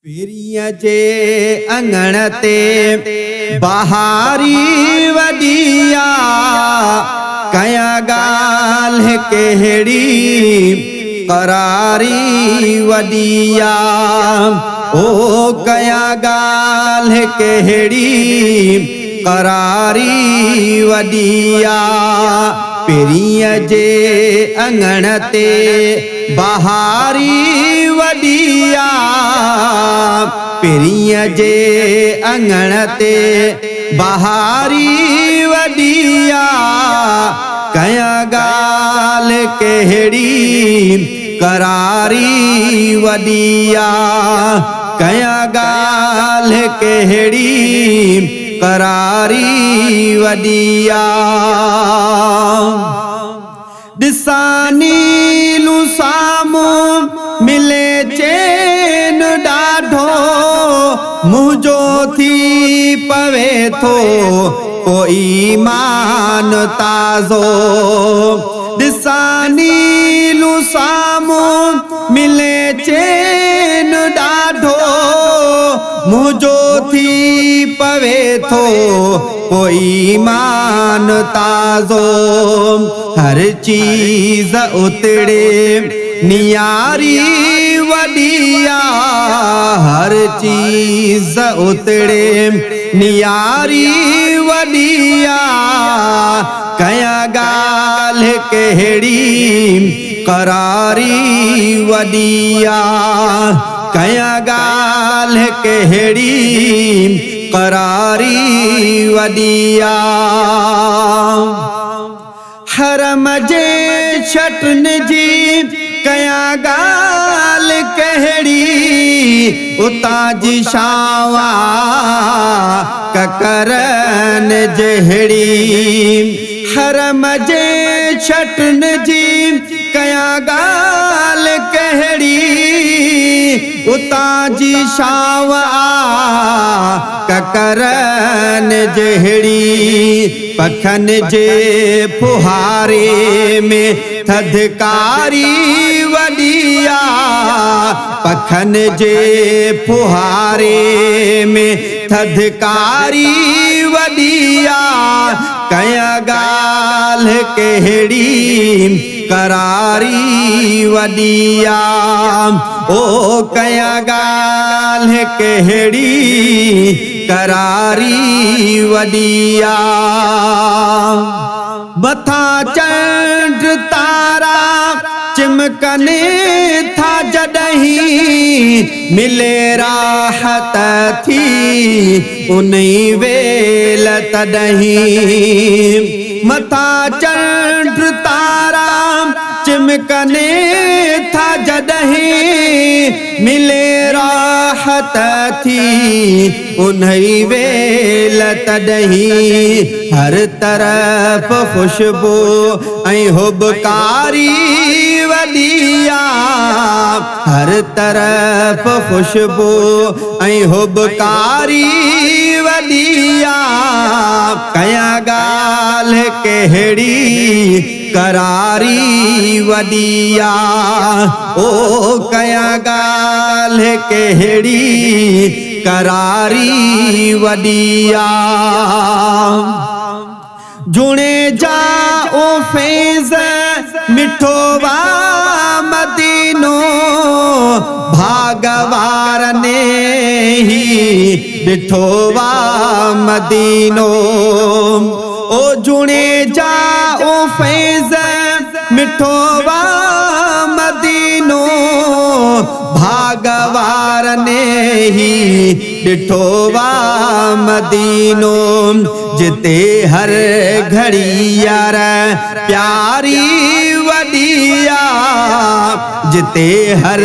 पीरिया जे अंगण ते बहारी वदिया कया गाल केहड़ी करारी वदिया ओ कया गाल केहड़ी करारी वदिया पीरिया जे अंगण ते बहारी वदिया पीरिया जे अंगण ते बहारी वदिया कया गाल केहड़ी करारी वदिया कया गाल केहड़ी करारी वदिया दिसानी लुसामो मिले चैन डाढो मुझो थी पवे थो कोई मान ताज़ो दिसानी लुसामो मिले चैन डाढो मुझो थी पवे थो कोई मान ताज़ो हर चीज उतड़े नियारी वदिया हर चीज उतड़े नियारी वदिया कया गाल केहड़ी करारी वदिया कया गाल केहड़ी करारी वदिया हरम जे छटन जी कया गाल केहड़ी उता जी शावा ककरन जहड़ी हरम जे छटन जी कया गाल केहड़ी उता जी शावा ककरन जहड़ी पखन जे फुहारे में थधकारी वदिया पखन जे फुहारे में थधकारी वदिया कया गाल केहड़ी करारी वदिया ओ कया गाल केहड़ी करारी वदिया बथा चंड तारा चिमकने था जडहीं मिले राहत थी उन्हीं वेल तडहीं मथा चंड तारा चिमकने था जडहीं मिले राहत थी उन्हीं वेल तडहीं हर तरफ खुशबू ऐं हुबकारी वदिया हर तरफ खुशबू ऐं हुबकारी वदिया कया गाल केहड़ी करारी वदिया ओ कया गाल केहड़ी करारी वदिया जुणे जा ओ फैज़ मिठो वा मदीनो भागवार ने ही मिठो वा मदीनो ओ जुणे जा ओ फैज़ मिठो वा मदीनो भागवार ने ही डिठो वा मदीनो जिते हर घड़ी यार प्यारी वदिया जिते हर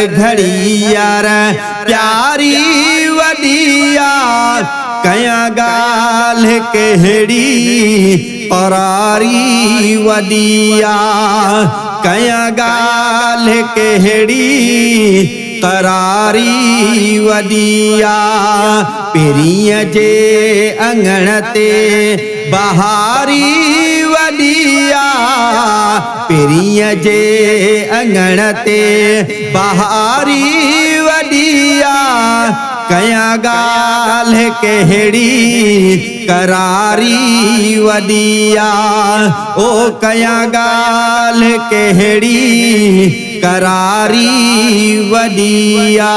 घड़ी यार प्यारी वदिया कया गाल केहड़ी करारी वदिया कया गाल केहड़ी करारी वदिया पीरिया जे अंगण ते बहारी वदिया पीरिया जे अंगण ते बहारी वदिया कया गाल कहिड़ी करारी वदिया ओ कया गाल कहिड़ी करारी वदिया।